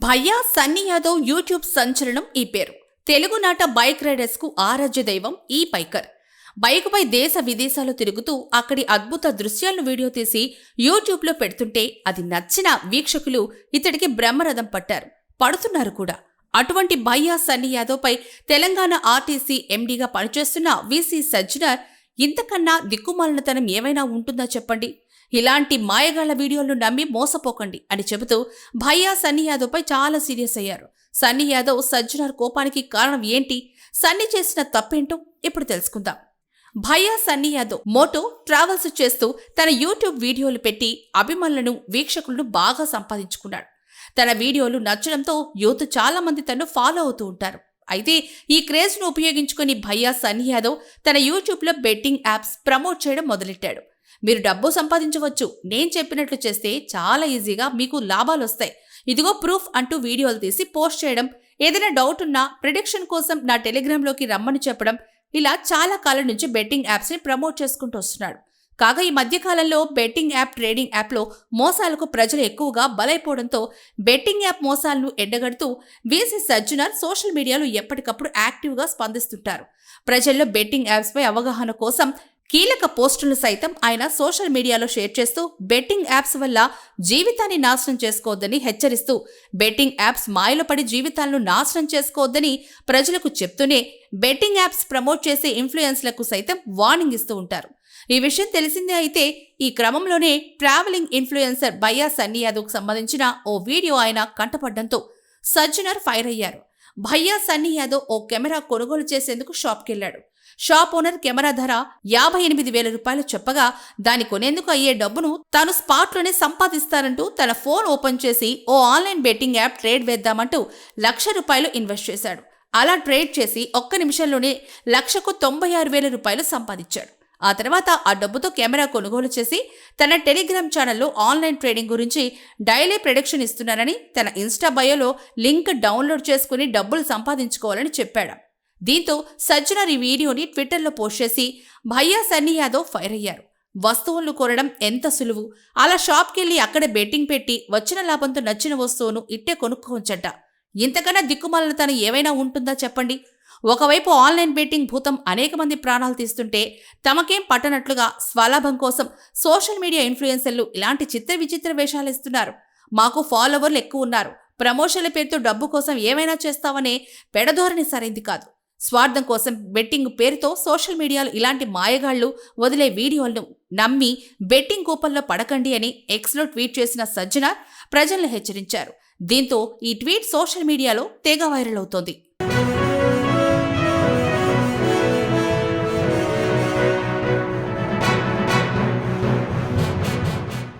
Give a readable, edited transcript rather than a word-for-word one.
భయ్యా సన్నీ యాదవ్ యూట్యూబ్ సంచలనం ఈ పేరు. తెలుగునాట బైక్ రైడర్స్ కు ఆరాధ్య దైవం ఈ బైకర్. బైకుపై దేశ విదేశాలు తిరుగుతూ అక్కడి అద్భుత దృశ్యాలను వీడియో తీసి యూట్యూబ్లో పెడుతుంటే అది నచ్చిన వీక్షకులు ఇతడికి బ్రహ్మరథం పడుతున్నారు కూడా. అటువంటి భయ్యా సన్నీ యాదవ్ పై తెలంగాణ ఆర్టీసీ ఎండీగా పనిచేస్తున్న వీసీ సజ్జనర్ ఇంతకన్నా దిక్కుమాలినతనం ఏమైనా ఉంటుందా చెప్పండి. ఇలాంటి మాయగాళ్ల వీడియోలను నమ్మి మోసపోకండి అని చెబుతూ భయ్యా సన్నీ యాదవ్ పై చాలా సీరియస్ అయ్యారు. సన్నీ యాదవ్ సజ్జనర్ కోపానికి కారణం ఏంటి, సన్నీ చేసిన తప్పేంటో ఇప్పుడు తెలుసుకుందాం. భయ్యా సన్నీ యాదవ్ మోటో ట్రావెల్స్ చేస్తూ తన యూట్యూబ్ వీడియోలు పెట్టి అభిమానులను వీక్షకులను బాగా సంపాదించుకున్నాడు. తన వీడియోలు నచ్చడంతో యూత్ చాలా మంది తను ఫాలో అవుతూ ఉంటారు. అయితే ఈ క్రేజ్ ను ఉపయోగించుకుని భయ్యా సన్నీ యాదవ్ తన యూట్యూబ్లో బెట్టింగ్ యాప్స్ ప్రమోట్ చేయడం మొదలెట్టాడు. మీరు డబ్బు సంపాదించవచ్చు, నేను చెప్పినట్లు చేస్తే చాలా ఈజీగా మీకు లాభాలు వస్తాయి, ఇదిగో ప్రూఫ్ అంటూ వీడియోలు తీసి పోస్ట్ చేయడం, ఏదైనా డౌట్ ఉన్నా ప్రిడిక్షన్ కోసం నా టెలిగ్రామ్లోకి రమ్మని చెప్పడం, ఇలా చాలా కాలం నుంచి బెట్టింగ్ యాప్స్ని ప్రమోట్ చేసుకుంటూ వస్తున్నాడు. కాగా ఈ మధ్యకాలంలో బెట్టింగ్ యాప్, ట్రేడింగ్ యాప్లో మోసాలకు ప్రజలు ఎక్కువగా బలైపోవడంతో బెట్టింగ్ యాప్ మోసాలను ఎండగడుతూ వీసీ సజ్జనర్ సోషల్ మీడియాలో ఎప్పటికప్పుడు యాక్టివ్గా స్పందిస్తుంటారు. ప్రజల్లో బెట్టింగ్ యాప్స్పై అవగాహన కోసం కీలక పోస్టులను సైతం ఆయన సోషల్ మీడియాలో షేర్ చేస్తూ బెట్టింగ్ యాప్స్ వల్ల జీవితాన్ని నాశనం చేసుకోవద్దని హెచ్చరిస్తూ బెట్టింగ్ యాప్స్ మాయలో పడి జీవితాలను నాశనం చేసుకోవద్దని ప్రజలకు చెప్తూనే బెట్టింగ్ యాప్స్ ప్రమోట్ చేసే ఇన్ఫ్లుయెన్స్లకు సైతం వార్నింగ్ ఇస్తూ ఉంటారు. ఈ విషయం తెలిసిందే. అయితే ఈ క్రమంలోనే ట్రావెలింగ్ ఇన్ఫ్లుయెన్సర్ భయ్యా సన్నీ యాదవ్కు సంబంధించిన ఓ వీడియో ఆయన కంటపడ్డంతో సజ్జనర్ ఫైర్ అయ్యారు. భయ్యా సన్నీ యాదవ్ ఓ కెమెరా కొనుగోలు చేసేందుకు షాప్కెళ్లాడు. షాప్ ఓనర్ కెమెరా ధర 58,000 రూపాయలు చెప్పగా దాన్ని కొనేందుకు అయ్యే డబ్బును తాను స్పాట్లోనే సంపాదిస్తానంటూ తన ఫోన్ ఓపెన్ చేసి ఓ ఆన్లైన్ బెట్టింగ్ యాప్ ట్రేడ్ వేద్దామంటూ ₹1,00,000 ఇన్వెస్ట్ చేశాడు. అలా ట్రేడ్ చేసి ఒక్క నిమిషంలోనే ₹1,96,000 సంపాదించాడు. ఆ తర్వాత ఆ డబ్బుతో కెమెరా కొనుగోలు చేసి తన టెలిగ్రామ్ ఛానల్లో ఆన్లైన్ ట్రేడింగ్ గురించి డైలీ ప్రెడిక్షన్ ఇస్తున్నానని తన ఇన్స్టా బయోలో లింక్ డౌన్లోడ్ చేసుకుని డబ్బులు సంపాదించుకోవాలని చెప్పాడు. దీంతో సజ్జనర్ ఈ వీడియోని ట్విట్టర్లో పోస్ట్ చేసి భయ్యా సన్నీ యాదవ్ ఫైర్ అయ్యారు. వస్తువులను కొనడం ఎంత సులువు, అలా షాప్కెళ్ళి అక్కడ బెట్టింగ్ పెట్టి వచ్చిన లాభంతో నచ్చిన వస్తువును ఇట్టే కొనుక్కోవచ్చట. ఇంతకన్నా దిక్కుమాలినతనం ఏమైనా ఉంటుందా చెప్పండి. ఒకవైపు ఆన్లైన్ బెట్టింగ్ భూతం అనేక మంది ప్రాణాలు తీస్తుంటే తమకేం పట్టనట్లుగా స్వలాభం కోసం సోషల్ మీడియా ఇన్ఫ్లుయెన్సర్లు ఇలాంటి చిత్ర విచిత్ర వేషాలు ఇస్తున్నారు. మాకు ఫాలోవర్లు ఎక్కువ ఉన్నారు, ప్రమోషన్ల పేరుతో డబ్బు కోసం ఏమైనా చేస్తావనే పెడధోరణి సరైంది కాదు. స్వార్థం కోసం బెట్టింగ్ పేరుతో సోషల్ మీడియాలో ఇలాంటి మాయగాళ్లు వదిలే వీడియోలను నమ్మి బెట్టింగ్ కూపంలో పడకండి అని ఎక్స్లో ట్వీట్ చేసిన సజ్జనర్ ప్రజలను హెచ్చరించారు. దీంతో ఈ ట్వీట్ సోషల్ మీడియాలో తెగ వైరల్ అవుతోంది.